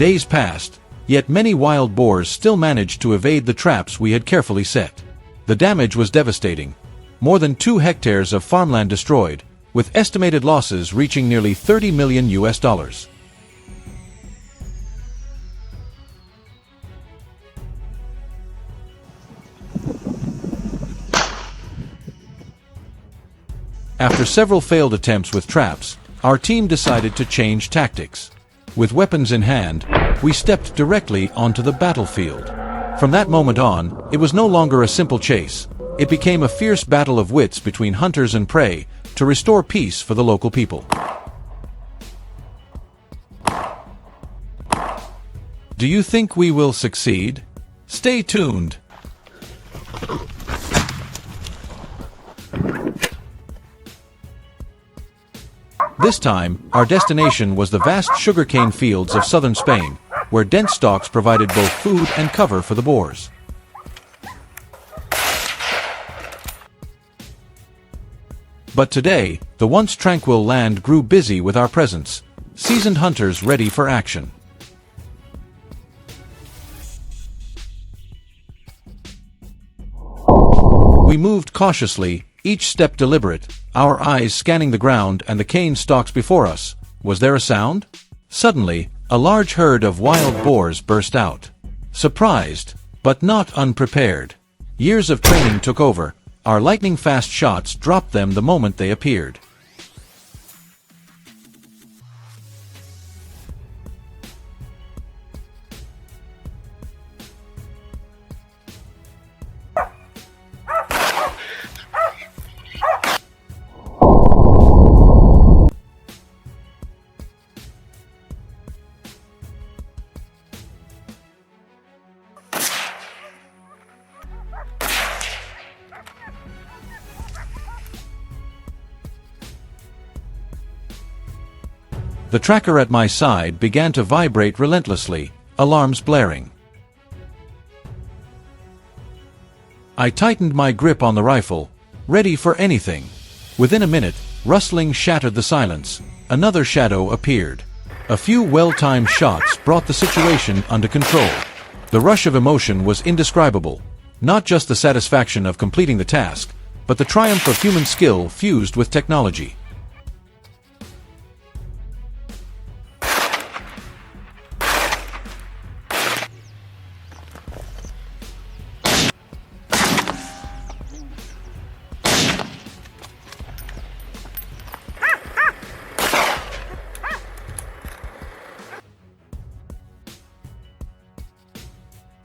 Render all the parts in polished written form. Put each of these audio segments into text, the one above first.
Days passed, yet many wild boars still managed to evade the traps we had carefully set. The damage was devastating. More than 2 hectares of farmland destroyed, with estimated losses reaching nearly $30 million. After several failed attempts with traps, our team decided to change tactics. With weapons in hand, we stepped directly onto the battlefield. From that moment on, it was no longer a simple chase. It became a fierce battle of wits between hunters and prey to restore peace for the local people. Do you think we will succeed? Stay tuned. This time, our destination was the vast sugarcane fields of southern Spain, where dense stalks provided both food and cover for the boars. But today, the once tranquil land grew busy with our presence, seasoned hunters ready for action. We moved cautiously, each step deliberate, our eyes scanning the ground and the cane stalks before us. Was there a sound? Suddenly, a large herd of wild boars burst out. Surprised, but not unprepared. Years of training took over. Our lightning-fast shots dropped them the moment they appeared. The tracker at my side began to vibrate relentlessly, alarms blaring. I tightened my grip on the rifle, ready for anything. Within a minute, rustling shattered the silence. Another shadow appeared. A few well-timed shots brought the situation under control. The rush of emotion was indescribable. Not just the satisfaction of completing the task, but the triumph of human skill fused with technology.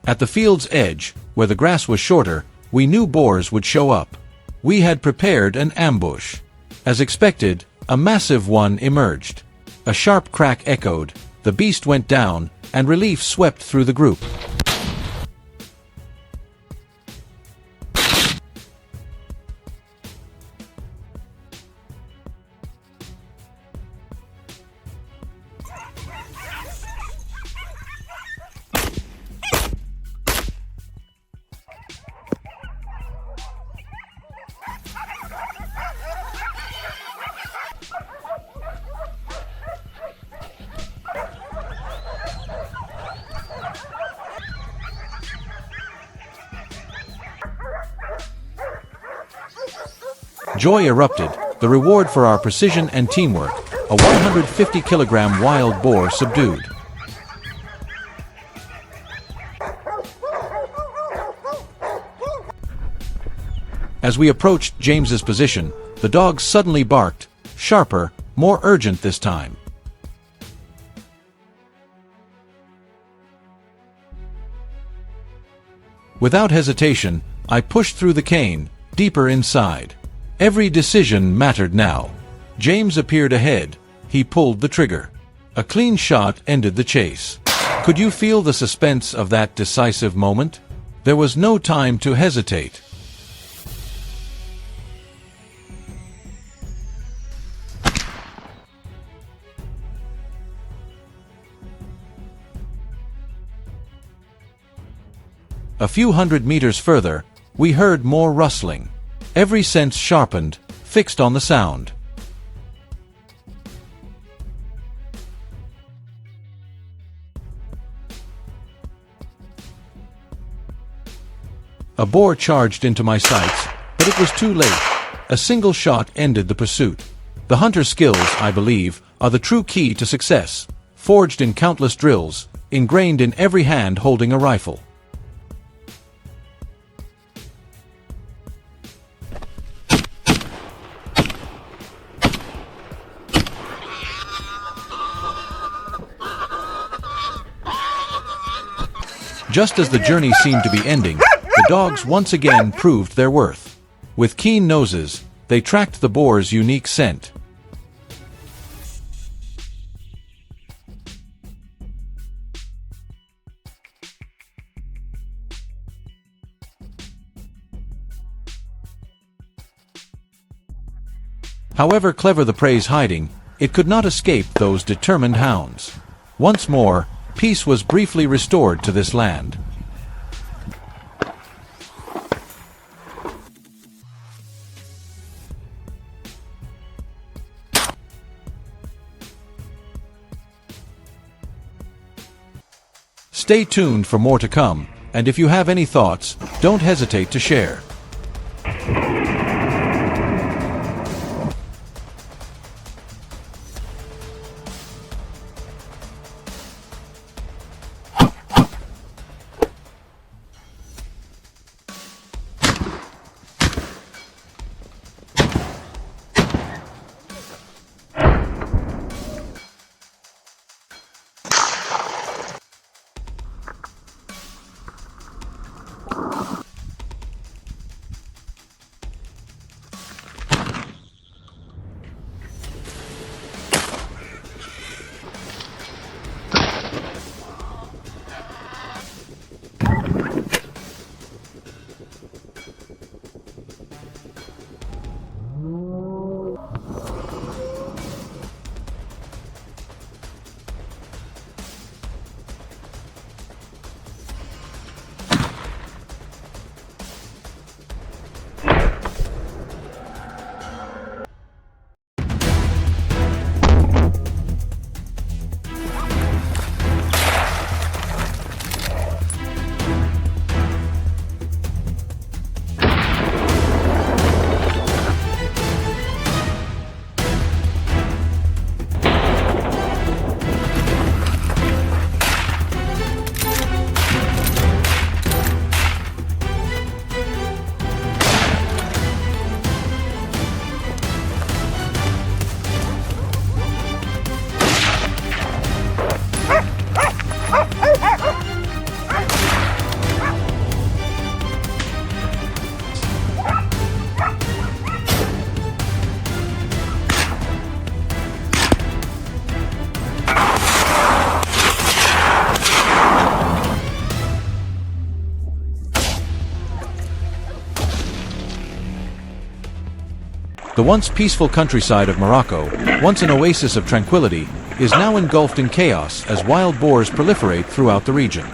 At the field's edge, where the grass was shorter, we knew boars would show up. We had prepared an ambush. As expected, a massive one emerged. A sharp crack echoed, the beast went down, and relief swept through the group. Joy erupted, the reward for our precision and teamwork, a 150-kilogram wild boar subdued. As we approached James's position, the dog suddenly barked, sharper, more urgent this time. Without hesitation, I pushed through the cane, deeper inside. Every decision mattered now. James appeared ahead. He pulled the trigger. A clean shot ended the chase. Could you feel the suspense of that decisive moment? There was no time to hesitate. A few hundred meters further, we heard more rustling. Every sense sharpened, fixed on the sound. A boar charged into my sights, but it was too late. A single shot ended the pursuit. The hunter's skills, I believe, are the true key to success, forged in countless drills, ingrained in every hand holding a rifle. Just as the journey seemed to be ending, the dogs once again proved their worth. With keen noses, they tracked the boar's unique scent. However clever the prey's hiding, it could not escape those determined hounds. Once more, peace was briefly restored to this land. Stay tuned for more to come, and if you have any thoughts, don't hesitate to share. The once peaceful countryside of Morocco, once an oasis of tranquility, is now engulfed in chaos as wild boars proliferate throughout the region.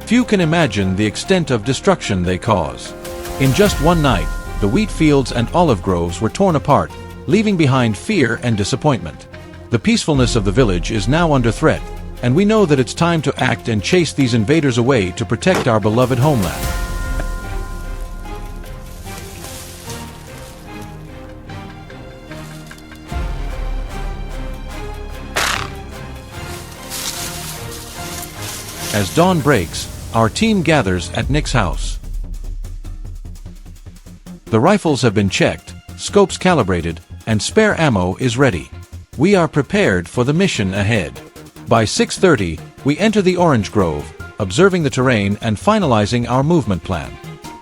Few can imagine the extent of destruction they cause. In just one night, the wheat fields and olive groves were torn apart, leaving behind fear and disappointment. The peacefulness of the village is now under threat, and we know that it's time to act and chase these invaders away to protect our beloved homeland. As dawn breaks, our team gathers at Nick's house. The rifles have been checked, scopes calibrated, and spare ammo is ready. We are prepared for the mission ahead. By 6:30, we enter the orange grove, observing the terrain and finalizing our movement plan.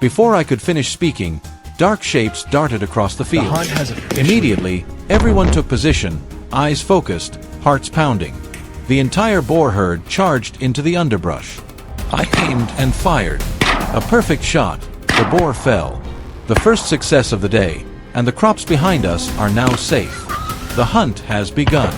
Before I could finish speaking, dark shapes darted across the field. Immediately, everyone took position, eyes focused, hearts pounding. The entire boar herd charged into the underbrush. I aimed and fired. A perfect shot. The boar fell. The first success of the day, and the crops behind us are now safe. The hunt has begun.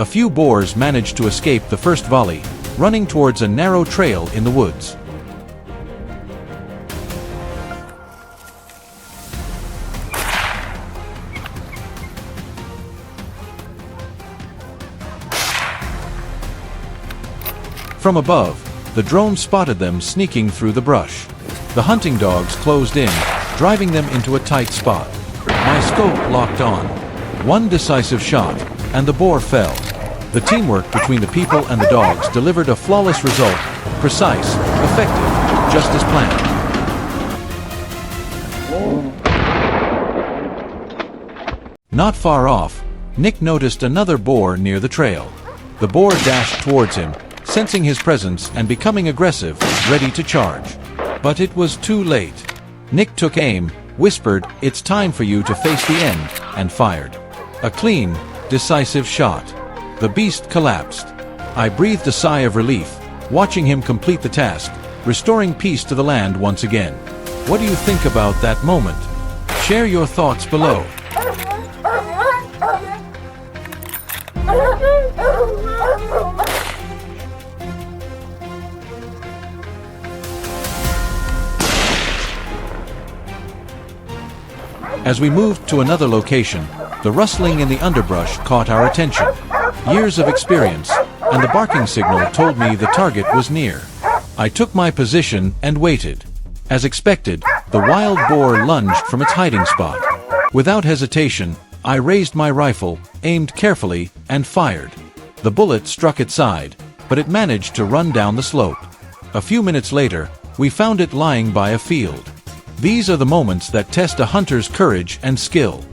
A few boars managed to escape the first volley, running towards a narrow trail in the woods. From above, the drone spotted them sneaking through the brush. The hunting dogs closed in, driving them into a tight spot. My scope locked on. One decisive shot, and the boar fell. The teamwork between the people and the dogs delivered a flawless result, precise, effective, just as planned. Not far off, Nick noticed another boar near the trail. The boar dashed towards him, sensing his presence and becoming aggressive, ready to charge. But it was too late. Nick took aim, whispered, "It's time for you to face the end," and fired. A clean, decisive shot. The beast collapsed. I breathed a sigh of relief, watching him complete the task, restoring peace to the land once again. What do you think about that moment? Share your thoughts below. As we moved to another location, the rustling in the underbrush caught our attention. Years of experience, and the barking signal told me the target was near. I took my position and waited. As expected, the wild boar lunged from its hiding spot. Without hesitation, I raised my rifle, aimed carefully, and fired. The bullet struck its side, but it managed to run down the slope. A few minutes later, we found it lying by a field. These are the moments that test a hunter's courage and skill.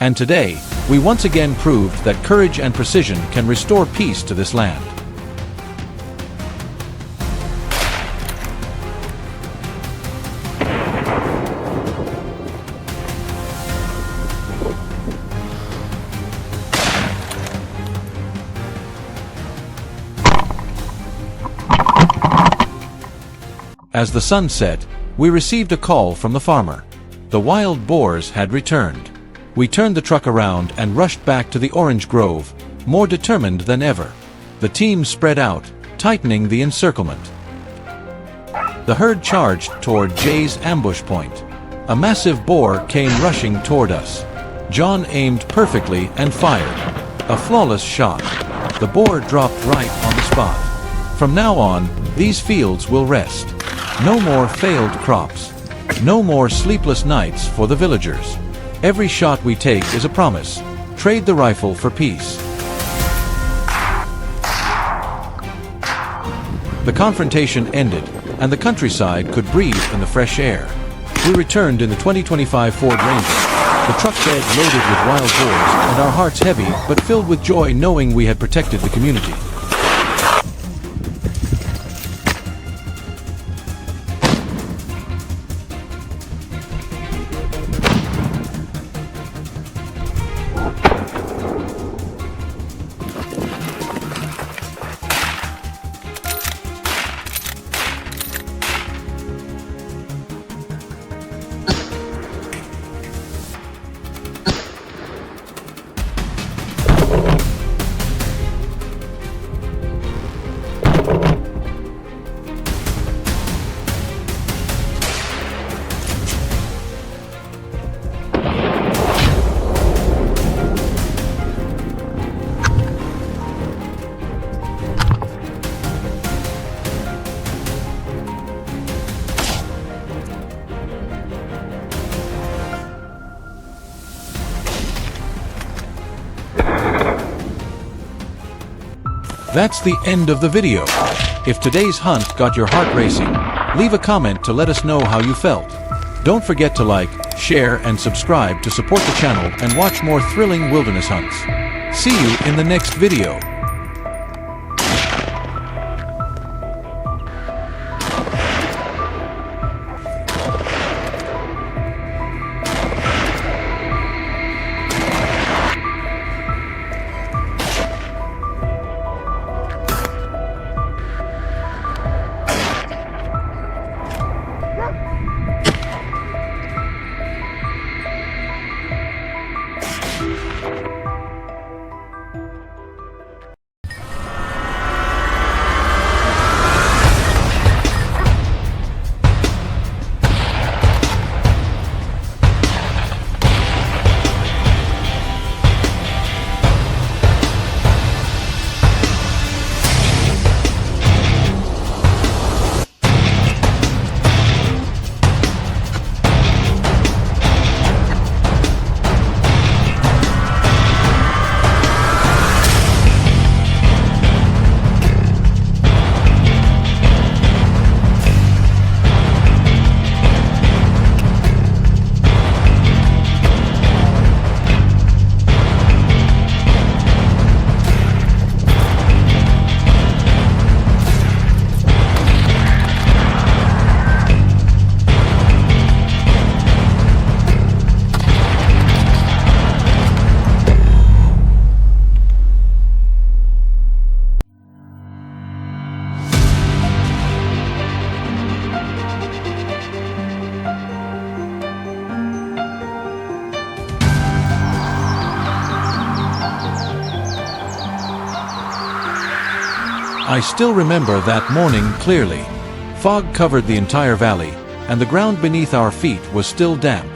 And today, we once again proved that courage and precision can restore peace to this land. As the sun set, we received a call from the farmer. The wild boars had returned. We turned the truck around and rushed back to the orange grove, more determined than ever. The team spread out, tightening the encirclement. The herd charged toward Jay's ambush point. A massive boar came rushing toward us. John aimed perfectly and fired. A flawless shot. The boar dropped right on the spot. From now on, these fields will rest. No more failed crops. No more sleepless nights for the villagers. Every shot we take is a promise. Trade the rifle for peace. The confrontation ended, and the countryside could breathe in the fresh air. We returned in the 2025 Ford Ranger, the truck bed loaded with wild boars, and our hearts heavy but filled with joy knowing we had protected the community. That's the end of the video. If today's hunt got your heart racing, leave a comment to let us know how you felt. Don't forget to like, share, and subscribe to support the channel and watch more thrilling wilderness hunts. See you in the next video. I still remember that morning clearly. Fog covered the entire valley, and the ground beneath our feet was still damp.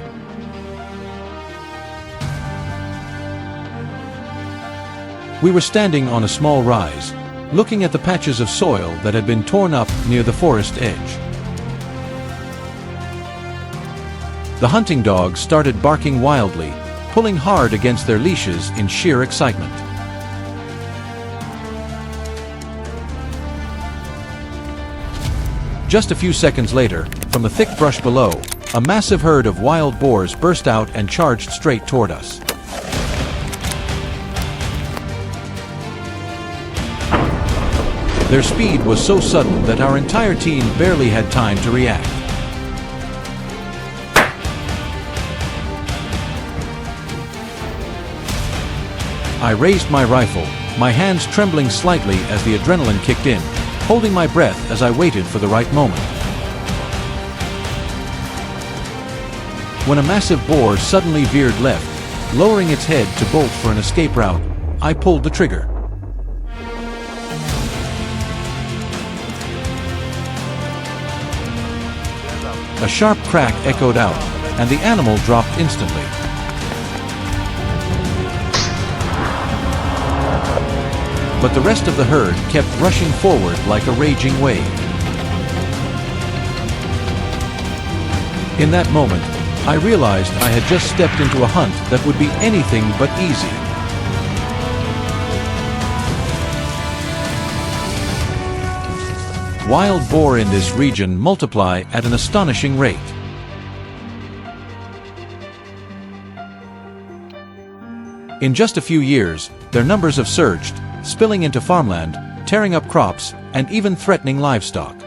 We were standing on a small rise, looking at the patches of soil that had been torn up near the forest edge. The hunting dogs started barking wildly, pulling hard against their leashes in sheer excitement. Just a few seconds later, from the thick brush below, a massive herd of wild boars burst out and charged straight toward us. Their speed was so sudden that our entire team barely had time to react. I raised my rifle, my hands trembling slightly as the adrenaline kicked in, holding my breath as I waited for the right moment. When a massive boar suddenly veered left, lowering its head to bolt for an escape route, I pulled the trigger. A sharp crack echoed out, and the animal dropped instantly. But the rest of the herd kept rushing forward like a raging wave. In that moment, I realized I had just stepped into a hunt that would be anything but easy. Wild boar in this region multiply at an astonishing rate. In just a few years, their numbers have surged, spilling into farmland, tearing up crops, and even threatening livestock.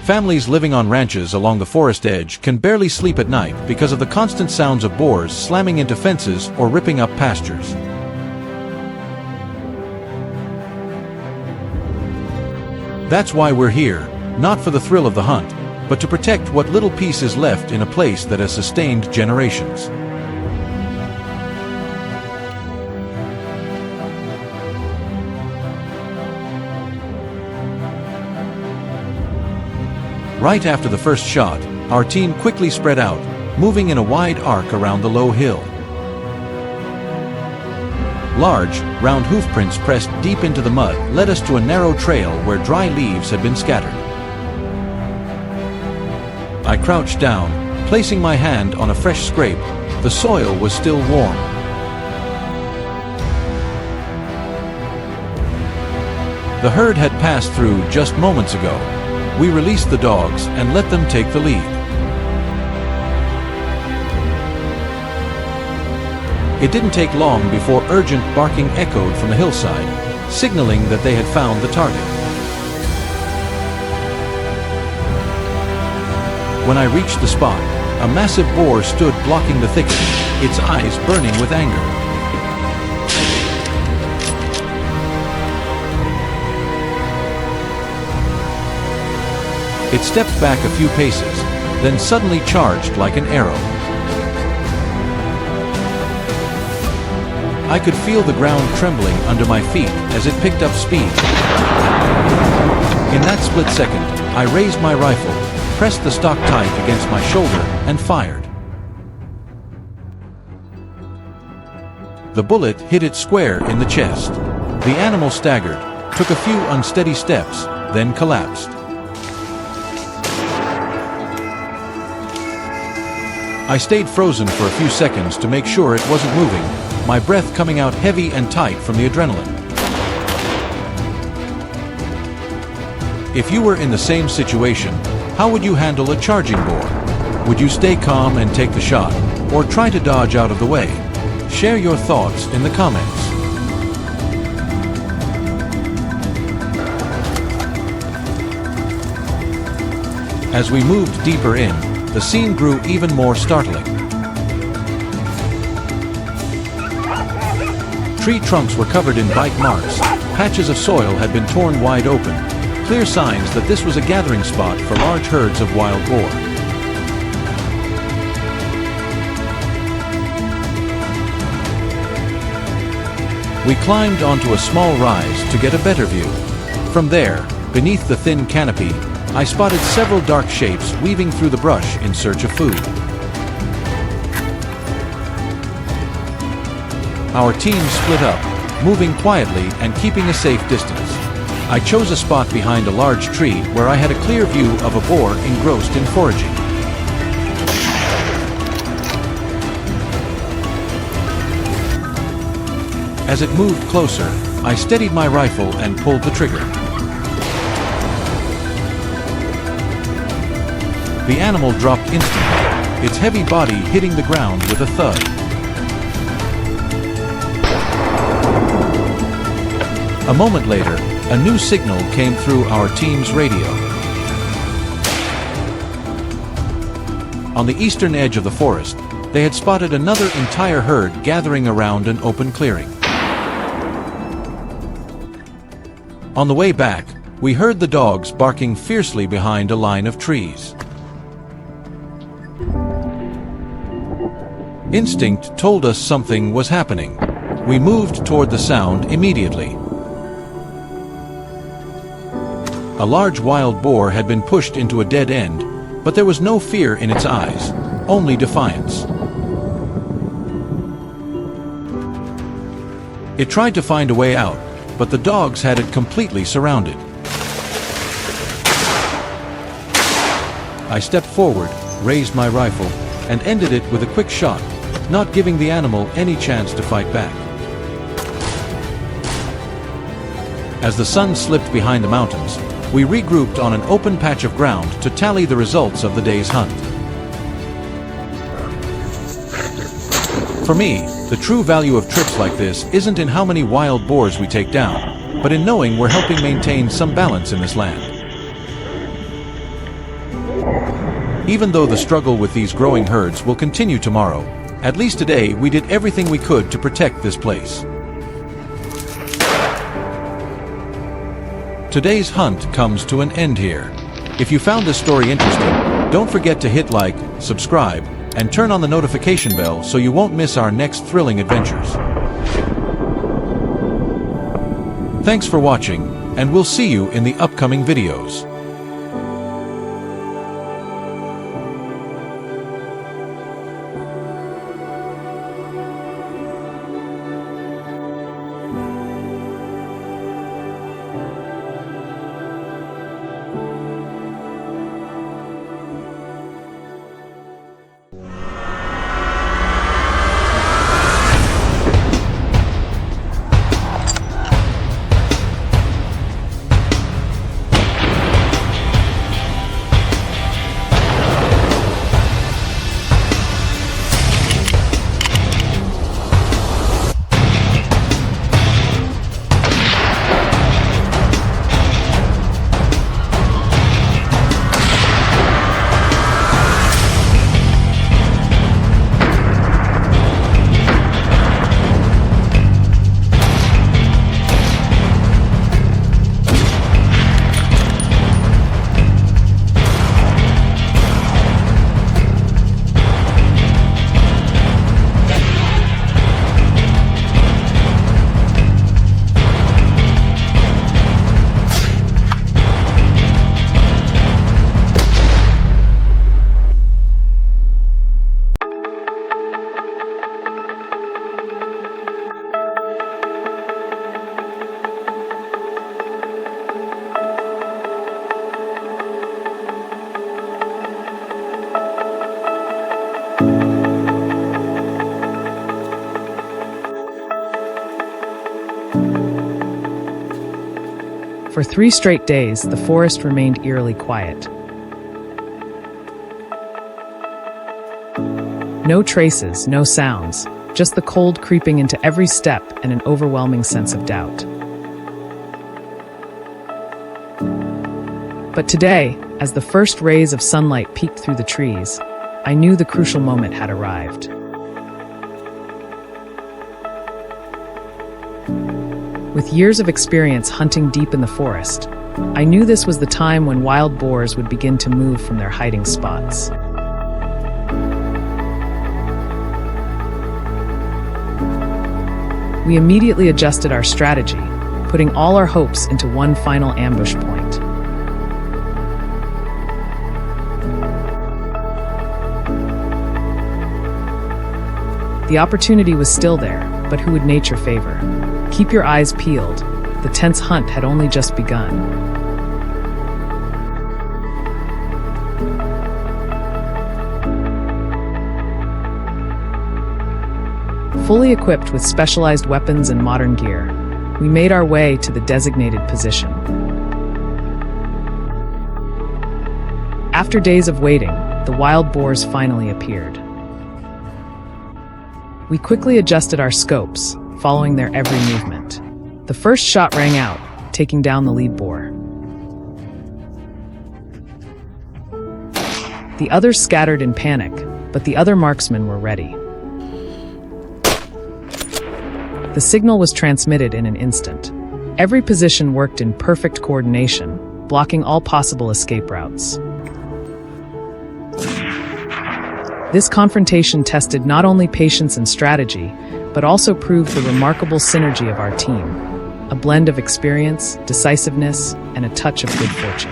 Families living on ranches along the forest edge can barely sleep at night because of the constant sounds of boars slamming into fences or ripping up pastures. That's why we're here, not for the thrill of the hunt, but to protect what little peace is left in a place that has sustained generations. Right after the first shot, our team quickly spread out, moving in a wide arc around the low hill. Large, round hoofprints pressed deep into the mud led us to a narrow trail where dry leaves had been scattered. I crouched down, placing my hand on a fresh scrape. The soil was still warm. The herd had passed through just moments ago. We released the dogs and let them take the lead. It didn't take long before urgent barking echoed from the hillside, signaling that they had found the target. When I reached the spot, a massive boar stood blocking the thicket, its eyes burning with anger. It stepped back a few paces, then suddenly charged like an arrow. I could feel the ground trembling under my feet as it picked up speed. In that split second, I raised my rifle, pressed the stock tight against my shoulder, and fired. The bullet hit it square in the chest. The animal staggered, took a few unsteady steps, then collapsed. I stayed frozen for a few seconds to make sure it wasn't moving, my breath coming out heavy and tight from the adrenaline. If you were in the same situation, how would you handle a charging boar? Would you stay calm and take the shot, or try to dodge out of the way? Share your thoughts in the comments. As we moved deeper in, the scene grew even more startling. Tree trunks were covered in bite marks, patches of soil had been torn wide open, clear signs that this was a gathering spot for large herds of wild boar. We climbed onto a small rise to get a better view. From there, beneath the thin canopy, I spotted several dark shapes weaving through the brush in search of food. Our team split up, moving quietly and keeping a safe distance. I chose a spot behind a large tree where I had a clear view of a boar engrossed in foraging. As it moved closer, I steadied my rifle and pulled the trigger. The animal dropped instantly, its heavy body hitting the ground with a thud. A moment later, a new signal came through our team's radio. On the eastern edge of the forest, they had spotted another entire herd gathering around an open clearing. On the way back, we heard the dogs barking fiercely behind a line of trees. Instinct told us something was happening. We moved toward the sound immediately. A large wild boar had been pushed into a dead end, but there was no fear in its eyes, only defiance. It tried to find a way out, but the dogs had it completely surrounded. I stepped forward, raised my rifle, and ended it with a quick shot, not giving the animal any chance to fight back. As the sun slipped behind the mountains, we regrouped on an open patch of ground to tally the results of the day's hunt. For me, the true value of trips like this isn't in how many wild boars we take down, but in knowing we're helping maintain some balance in this land. Even though the struggle with these growing herds will continue tomorrow, at least today we did everything we could to protect this place. Today's hunt comes to an end here. If you found this story interesting, don't forget to hit like, subscribe, and turn on the notification bell so you won't miss our next thrilling adventures. Thanks for watching, and we'll see you in the upcoming videos. For 3 straight days, the forest remained eerily quiet. No traces, no sounds, just the cold creeping into every step and an overwhelming sense of doubt. But today, as the first rays of sunlight peeked through the trees, I knew the crucial moment had arrived. With years of experience hunting deep in the forest, I knew this was the time when wild boars would begin to move from their hiding spots. We immediately adjusted our strategy, putting all our hopes into one final ambush point. The opportunity was still there, but who would nature favor? Keep your eyes peeled. The tense hunt had only just begun. Fully equipped with specialized weapons and modern gear, we made our way to the designated position. After days of waiting, the wild boars finally appeared. We quickly adjusted our scopes, following their every movement. The first shot rang out, taking down the lead boar. The others scattered in panic, but the other marksmen were ready. The signal was transmitted in an instant. Every position worked in perfect coordination, blocking all possible escape routes. This confrontation tested not only patience and strategy, but also proved the remarkable synergy of our team, a blend of experience, decisiveness, and a touch of good fortune.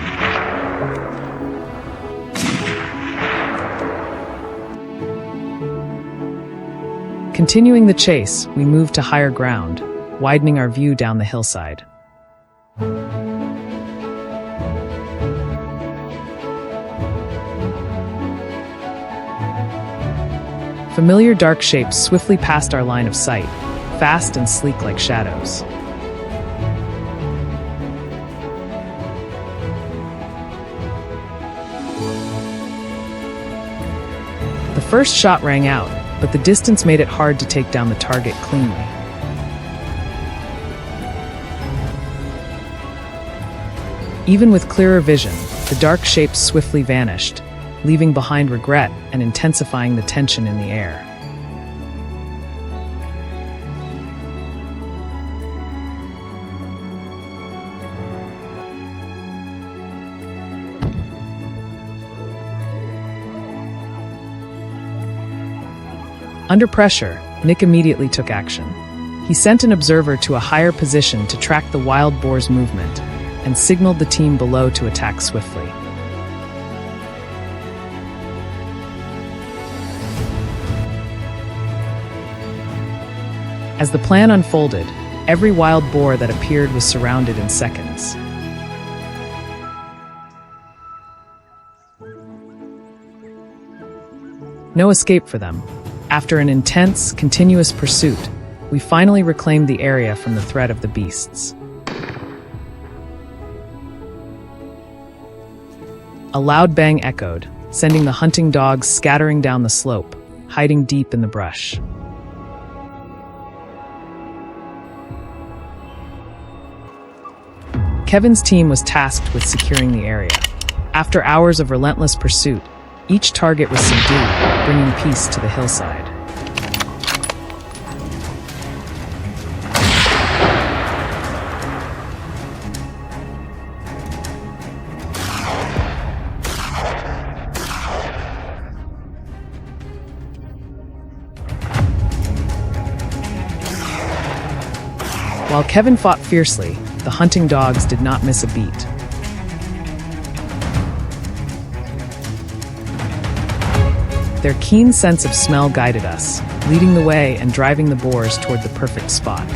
Continuing the chase, we moved to higher ground, widening our view down the hillside. Familiar dark shapes swiftly passed our line of sight, fast and sleek like shadows. The first shot rang out, but the distance made it hard to take down the target cleanly. Even with clearer vision, the dark shapes swiftly vanished, leaving behind regret and intensifying the tension in the air. Under pressure, Nick immediately took action. He sent an observer to a higher position to track the wild boar's movement and signaled the team below to attack swiftly. As the plan unfolded, every wild boar that appeared was surrounded in seconds. No escape for them. After an intense, continuous pursuit, we finally reclaimed the area from the threat of the beasts. A loud bang echoed, sending the hunting dogs scattering down the slope, hiding deep in the brush. Kevin's team was tasked with securing the area. After hours of relentless pursuit, each target was subdued, bringing peace to the hillside. While Kevin fought fiercely, the hunting dogs did not miss a beat. Their keen sense of smell guided us, leading the way and driving the boars toward the perfect spot.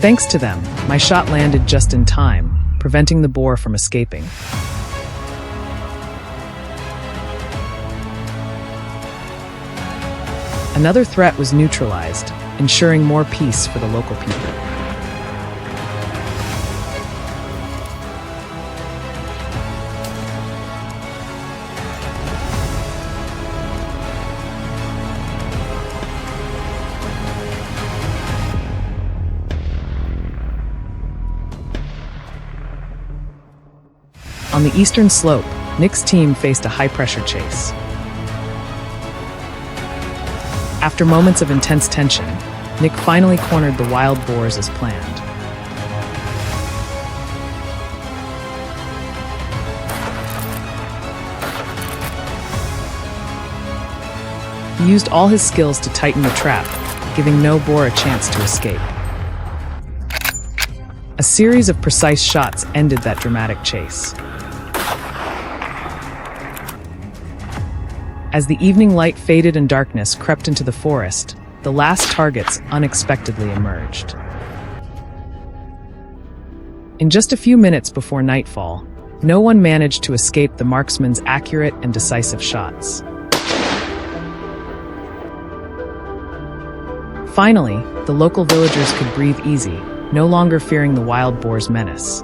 Thanks to them, my shot landed just in time, preventing the boar from escaping. Another threat was neutralized, ensuring more peace for the local people. On the eastern slope, Nick's team faced a high-pressure chase. After moments of intense tension, Nick finally cornered the wild boars as planned. He used all his skills to tighten the trap, giving no boar a chance to escape. A series of precise shots ended that dramatic chase. As the evening light faded and darkness crept into the forest, the last targets unexpectedly emerged. In just a few minutes before nightfall, no one managed to escape the marksman's accurate and decisive shots. Finally, the local villagers could breathe easy, no longer fearing the wild boar's menace.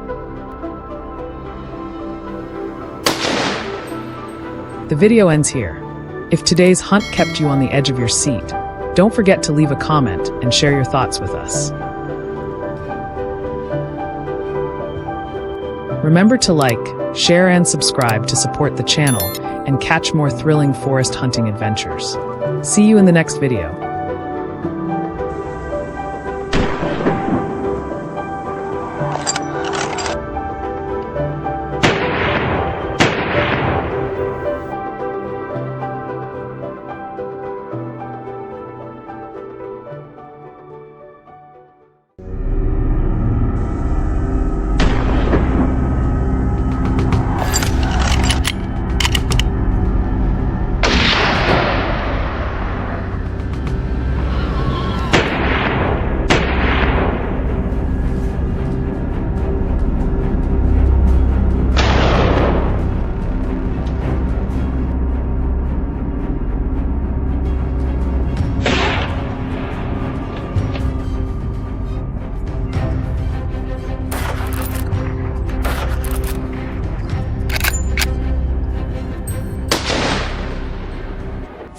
The video ends here. If today's hunt kept you on the edge of your seat, don't forget to leave a comment and share your thoughts with us. Remember to like, share, and subscribe to support the channel and catch more thrilling forest hunting adventures. See you in the next video.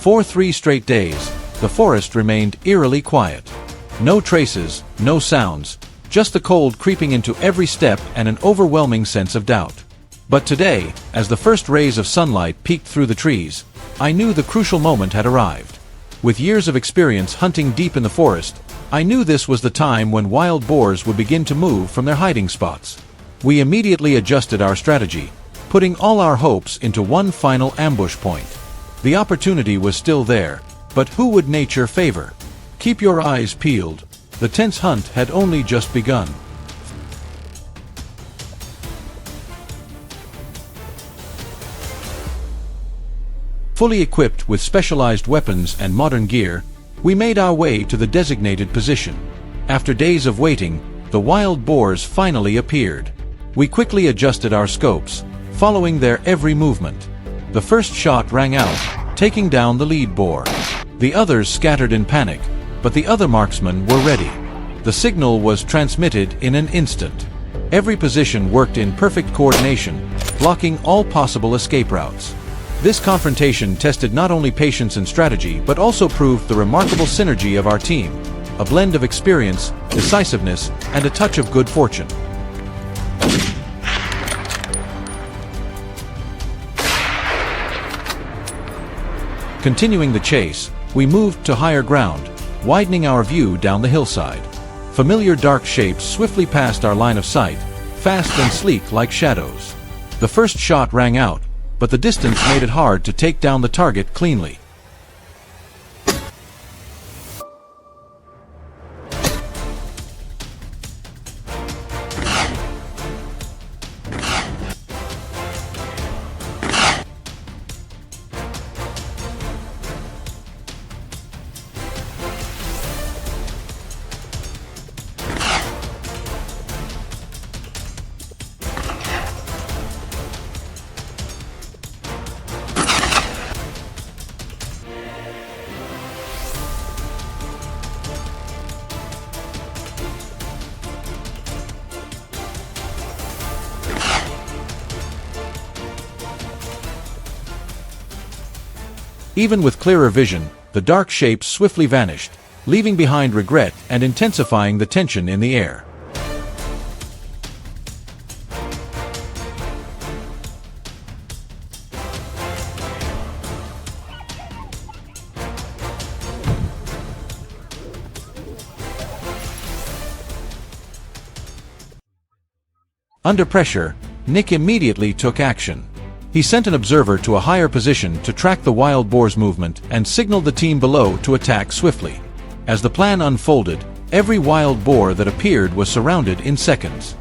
For 3 straight days, the forest remained eerily quiet. No traces, no sounds, just the cold creeping into every step and an overwhelming sense of doubt. But today, as the first rays of sunlight peeked through the trees, I knew the crucial moment had arrived. With years of experience hunting deep in the forest, I knew this was the time when wild boars would begin to move from their hiding spots. We immediately adjusted our strategy, putting all our hopes into one final ambush point. The opportunity was still there, but who would nature favor? Keep your eyes peeled. The tense hunt had only just begun. Fully equipped with specialized weapons and modern gear, we made our way to the designated position. After days of waiting, the wild boars finally appeared. We quickly adjusted our scopes, following their every movement. The first shot rang out, taking down the lead boar. The others scattered in panic, but the other marksmen were ready. The signal was transmitted in an instant. Every position worked in perfect coordination, blocking all possible escape routes. This confrontation tested not only patience and strategy, but also proved the remarkable synergy of our team, a blend of experience, decisiveness, and a touch of good fortune. Continuing the chase, we moved to higher ground, widening our view down the hillside. Familiar dark shapes swiftly passed our line of sight, fast and sleek like shadows. The first shot rang out, but the distance made it hard to take down the target cleanly. Even with clearer vision, the dark shapes swiftly vanished, leaving behind regret and intensifying the tension in the air. Under pressure, Nick immediately took action. He sent an observer to a higher position to track the wild boar's movement and signaled the team below to attack swiftly. As the plan unfolded, every wild boar that appeared was surrounded in seconds.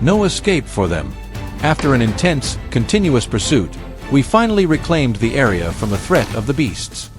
No escape for them. After an intense, continuous pursuit, we finally reclaimed the area from the threat of the beasts.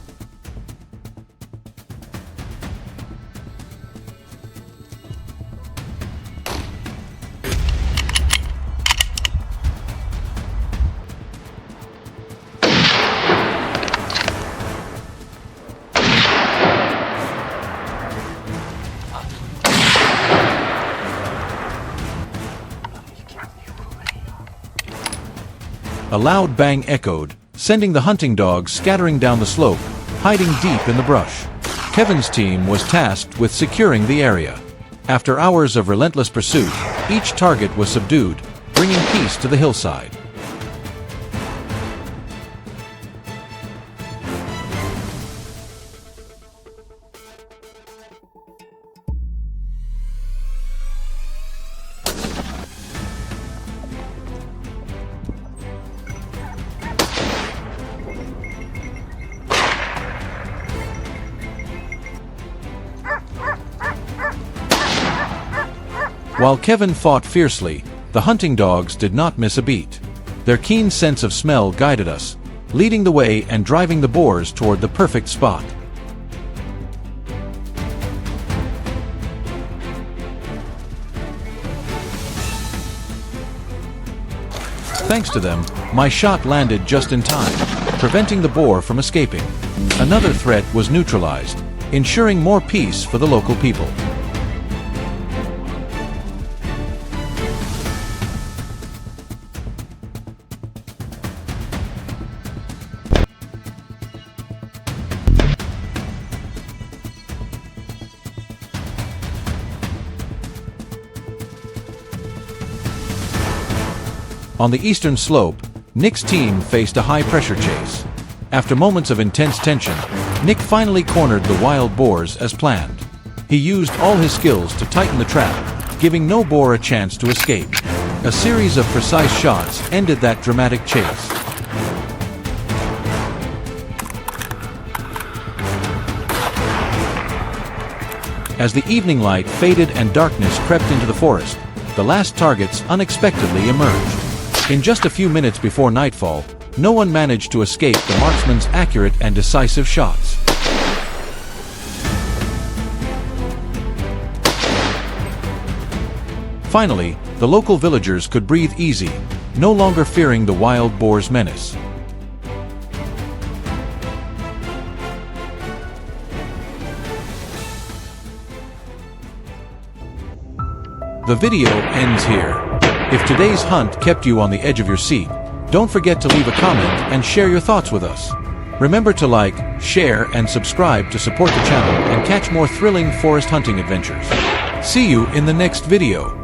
A loud bang echoed, sending the hunting dogs scattering down the slope, hiding deep in the brush. Kevin's team was tasked with securing the area. After hours of relentless pursuit, each target was subdued, bringing peace to the hillside. While Kevin fought fiercely, the hunting dogs did not miss a beat. Their keen sense of smell guided us, leading the way and driving the boars toward the perfect spot. Thanks to them, my shot landed just in time, preventing the boar from escaping. Another threat was neutralized, ensuring more peace for the local people. On the eastern slope, Nick's team faced a high-pressure chase. After moments of intense tension, Nick finally cornered the wild boars as planned. He used all his skills to tighten the trap, giving no boar a chance to escape. A series of precise shots ended that dramatic chase. As the evening light faded and darkness crept into the forest, the last targets unexpectedly emerged. In just a few minutes before nightfall, no one managed to escape the marksman's accurate and decisive shots. Finally, the local villagers could breathe easy, no longer fearing the wild boar's menace. The video ends here. If today's hunt kept you on the edge of your seat, don't forget to leave a comment and share your thoughts with us. Remember to like, share, and subscribe to support the channel and catch more thrilling forest hunting adventures. See you in the next video.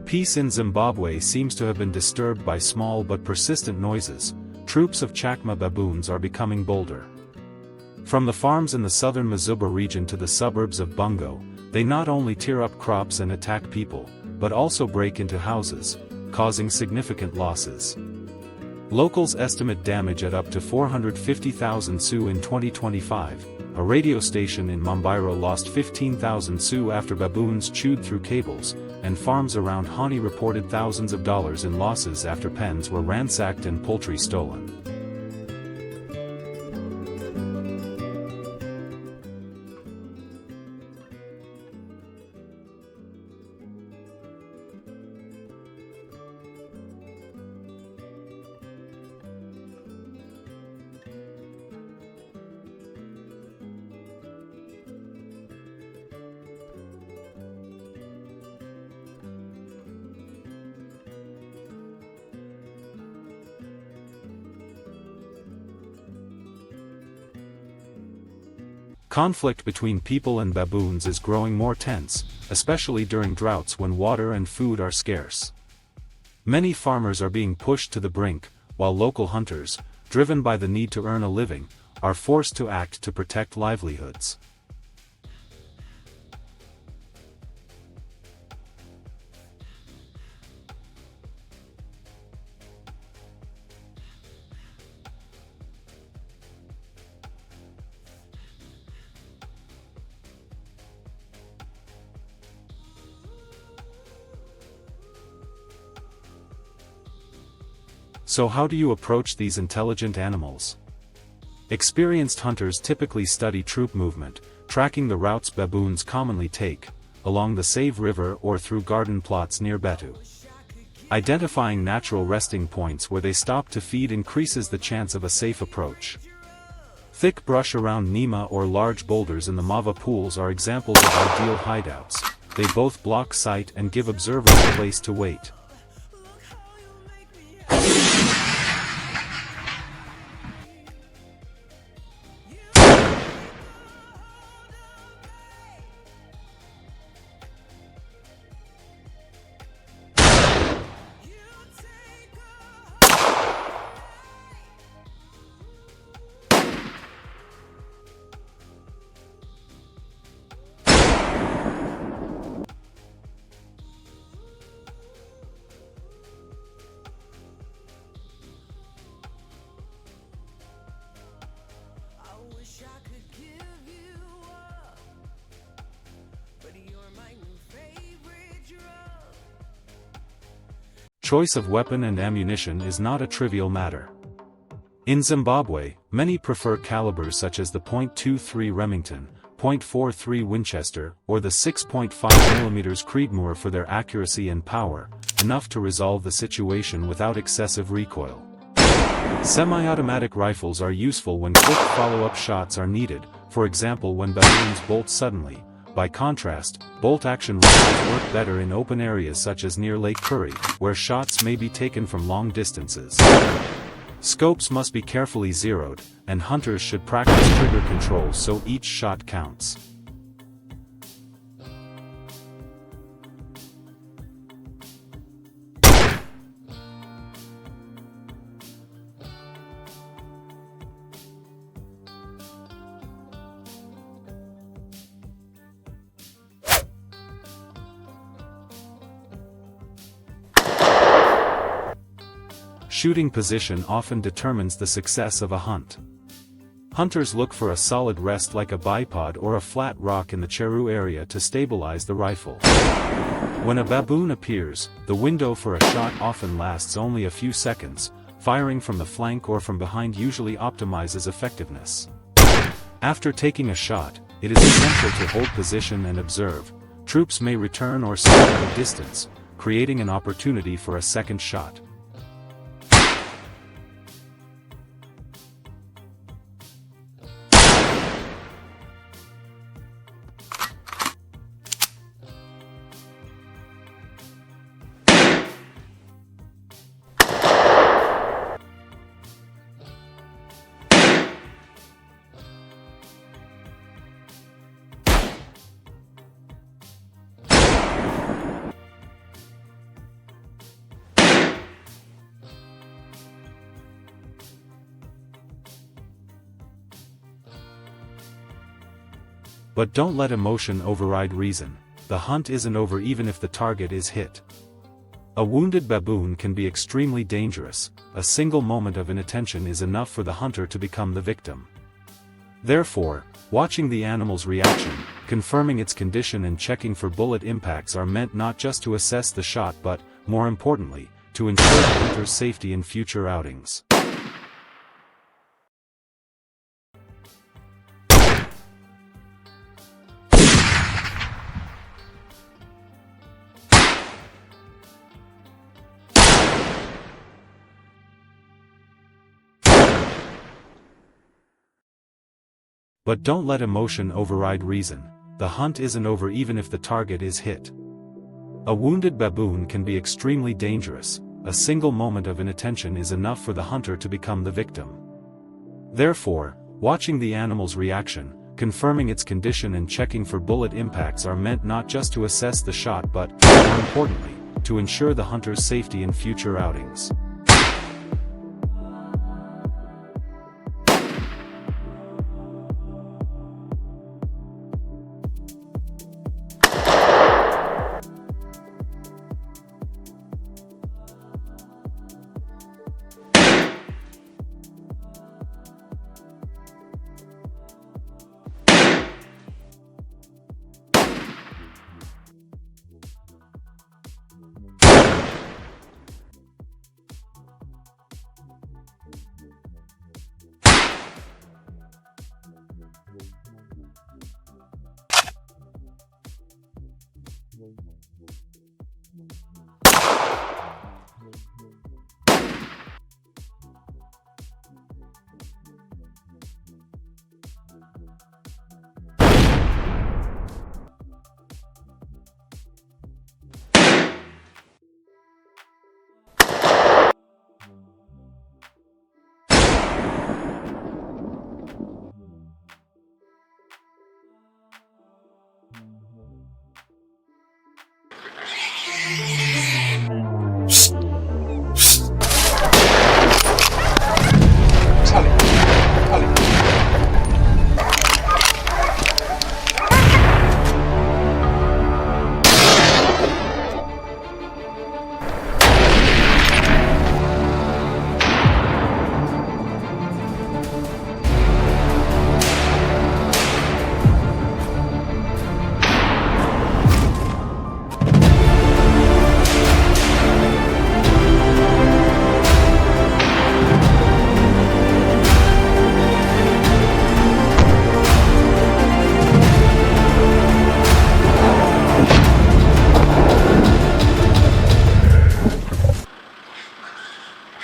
Peace in Zimbabwe seems to have been disturbed by small but persistent noises. Troops of Chakma baboons are becoming bolder. From the farms in the southern Mazuba region to the suburbs of Bungo, they not only tear up crops and attack people, but also break into houses, causing significant losses. Locals estimate damage at up to 450,000 Su in 2025. A radio station in Mambairo lost 15,000 Su after baboons chewed through cables, and farms around Hani reported thousands of dollars in losses after pens were ransacked and poultry stolen. Conflict between people and baboons is growing more tense, especially during droughts when water and food are scarce. Many farmers are being pushed to the brink, while local hunters, driven by the need to earn a living, are forced to act to protect livelihoods. So how do you approach these intelligent animals? Experienced hunters typically study troop movement, tracking the routes baboons commonly take, along the Save River or through garden plots near Betu. Identifying natural resting points where they stop to feed increases the chance of a safe approach. Thick brush around Nima or large boulders in the Mava pools are examples of ideal hideouts. They both block sight and give observers a place to wait. Choice of weapon and ammunition is not a trivial matter. In Zimbabwe, many prefer calibers such as the .23 Remington, .43 Winchester, or the 6.5mm Creedmoor for their accuracy and power, enough to resolve the situation without excessive recoil. Semi-automatic rifles are useful when quick follow-up shots are needed, for example when baboons bolt suddenly. By contrast, bolt-action rifles work better in open areas such as near Lake Curry, where shots may be taken from long distances. Scopes must be carefully zeroed, and hunters should practice trigger control so each shot counts. Shooting position often determines the success of a hunt. Hunters look for a solid rest like a bipod or a flat rock in the Cheru area to stabilize the rifle. When a baboon appears, the window for a shot often lasts only a few seconds. Firing from the flank or from behind usually optimizes effectiveness. After taking a shot, it is essential to hold position and observe. Troops may return or stand at a distance, creating an opportunity for a second shot. But don't let emotion override reason. The hunt isn't over even if the target is hit. A wounded baboon can be extremely dangerous. A single moment of inattention is enough for the hunter to become the victim. Therefore, watching the animal's reaction, confirming its condition and checking for bullet impacts are meant not just to assess the shot but, more importantly, to ensure the hunter's safety in future outings. But don't let emotion override reason. The hunt isn't over even if the target is hit. A wounded baboon can be extremely dangerous. A single moment of inattention is enough for the hunter to become the victim. Therefore, watching the animal's reaction, confirming its condition and checking for bullet impacts are meant not just to assess the shot but, more importantly, to ensure the hunter's safety in future outings.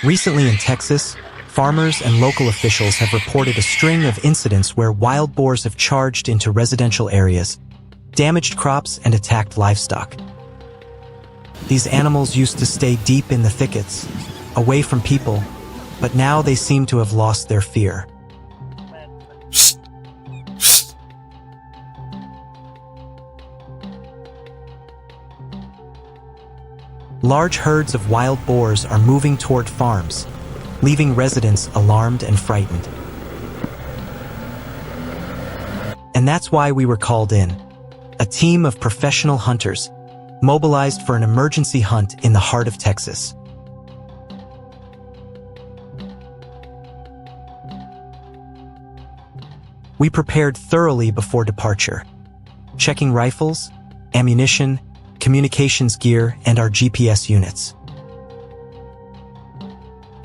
Recently in Texas, farmers and local officials have reported a string of incidents where wild boars have charged into residential areas, damaged crops, and attacked livestock. These animals used to stay deep in the thickets, away from people, but now they seem to have lost their fear. Large herds of wild boars are moving toward farms, leaving residents alarmed and frightened. And that's why we were called in, a team of professional hunters, mobilized for an emergency hunt in the heart of Texas. We prepared thoroughly before departure, checking rifles, ammunition, communications gear, and our GPS units.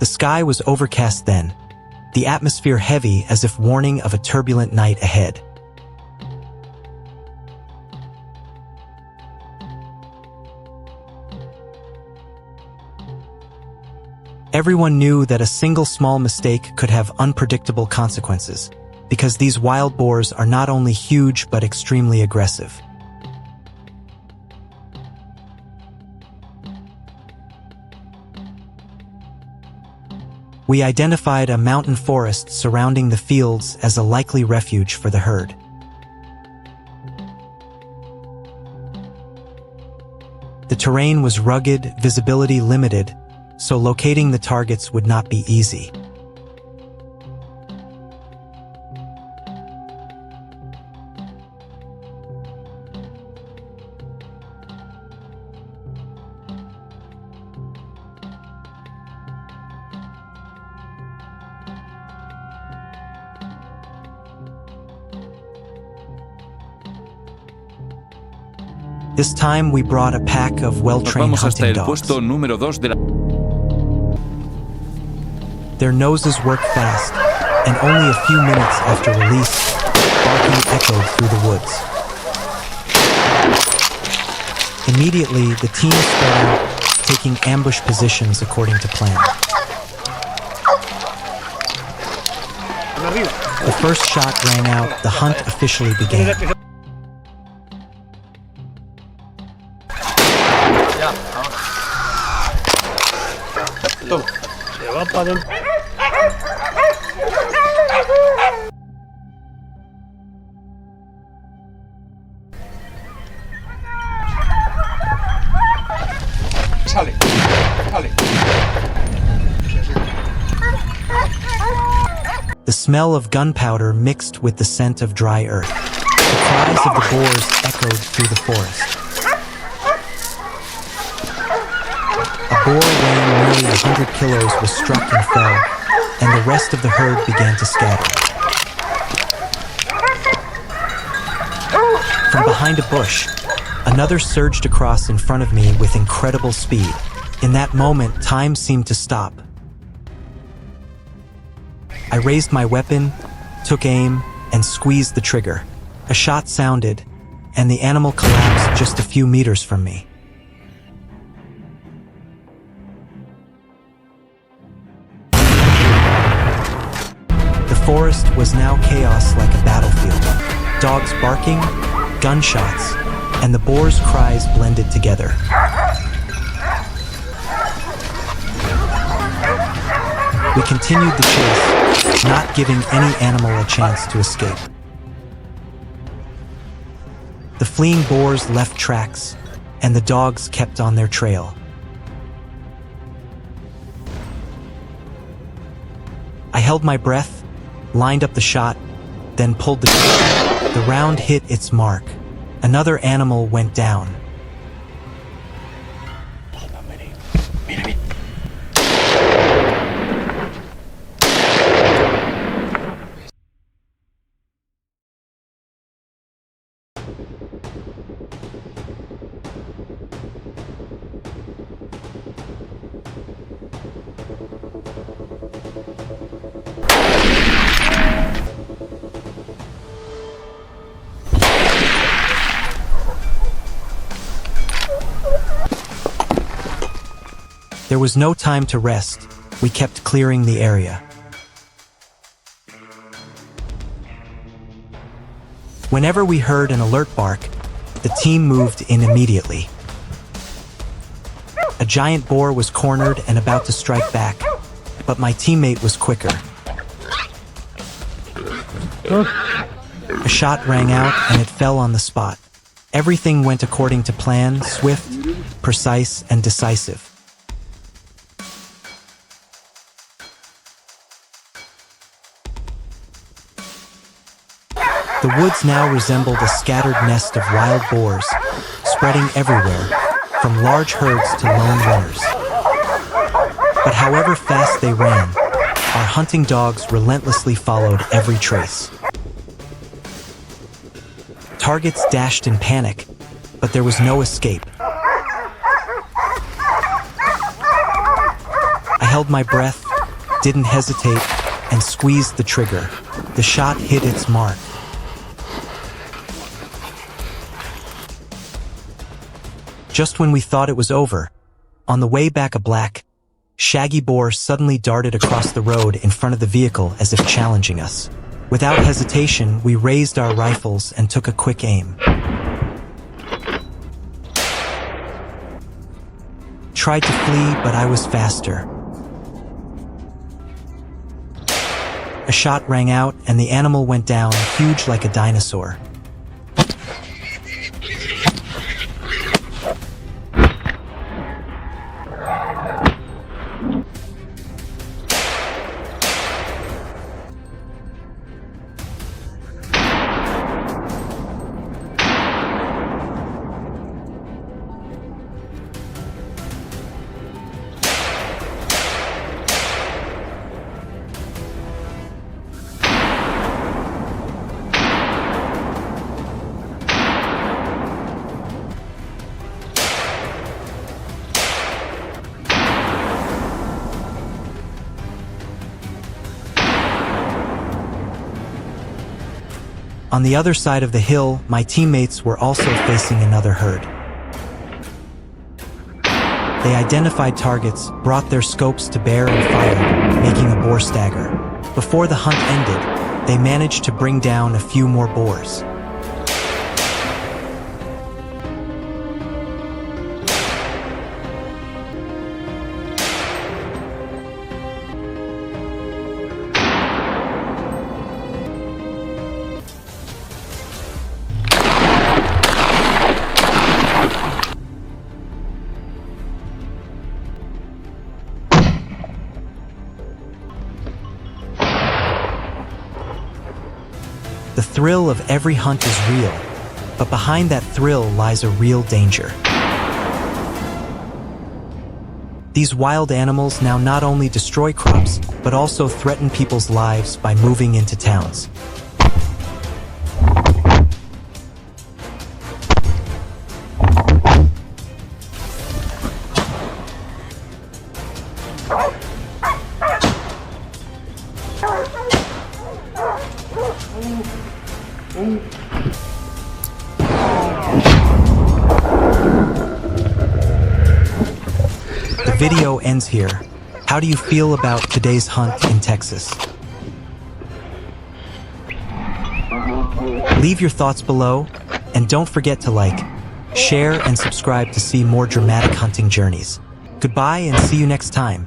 The sky was overcast then, the atmosphere heavy as if warning of a turbulent night ahead. Everyone knew that a single small mistake could have unpredictable consequences, because these wild boars are not only huge but extremely aggressive. We identified a mountain forest surrounding the fields as a likely refuge for the herd. The terrain was rugged, visibility limited, so locating the targets would not be easy. This time we brought a pack of Nos well-trained vamos hasta hunting el dogs. puesto número 2 de la... Their noses work fast, and only a few minutes after release, barking echoed through the woods. Immediately, the team spread out, taking ambush positions according to plan. The first shot rang out, the hunt officially began. The smell of gunpowder mixed with the scent of dry earth. The cries of the boars echoed through the forest. A boar weighing nearly 100 kilos was struck and fell, and the rest of the herd began to scatter. From behind a bush, another surged across in front of me with incredible speed. In that moment, time seemed to stop. I raised my weapon, took aim, and squeezed the trigger. A shot sounded, and the animal collapsed just a few meters from me. The forest was now chaos like a battlefield. Dogs barking, gunshots, and the boars' cries blended together. We continued the chase, not giving any animal a chance to escape. The fleeing boars left tracks, and the dogs kept on their trail. I held my breath, lined up the shot, then pulled the trigger. The round hit its mark. Another animal went down. There was no time to rest. We kept clearing the area. Whenever we heard an alert bark, the team moved in immediately. A giant boar was cornered and about to strike back, but my teammate was quicker. A shot rang out and it fell on the spot. Everything went according to plan, swift, precise, and decisive. The woods now resembled a scattered nest of wild boars, spreading everywhere, from large herds to lone runners. But however fast they ran, our hunting dogs relentlessly followed every trace. Targets dashed in panic, but there was no escape. I held my breath, didn't hesitate, and squeezed the trigger. The shot hit its mark. Just when we thought it was over, on the way back a black, shaggy boar suddenly darted across the road in front of the vehicle as if challenging us. Without hesitation, we raised our rifles and took a quick aim. Tried to flee, but I was faster. A shot rang out and the animal went down, huge like a dinosaur. On the other side of the hill, my teammates were also facing another herd. They identified targets, brought their scopes to bear and fired, making a boar stagger. Before the hunt ended, they managed to bring down a few more boars. The thrill of every hunt is real, but behind that thrill lies a real danger. These wild animals now not only destroy crops, but also threaten people's lives by moving into towns. The video ends here. How do you feel about today's hunt in Texas? Leave your thoughts below, and don't forget to like, share, and subscribe to see more dramatic hunting journeys. Goodbye and see you next time.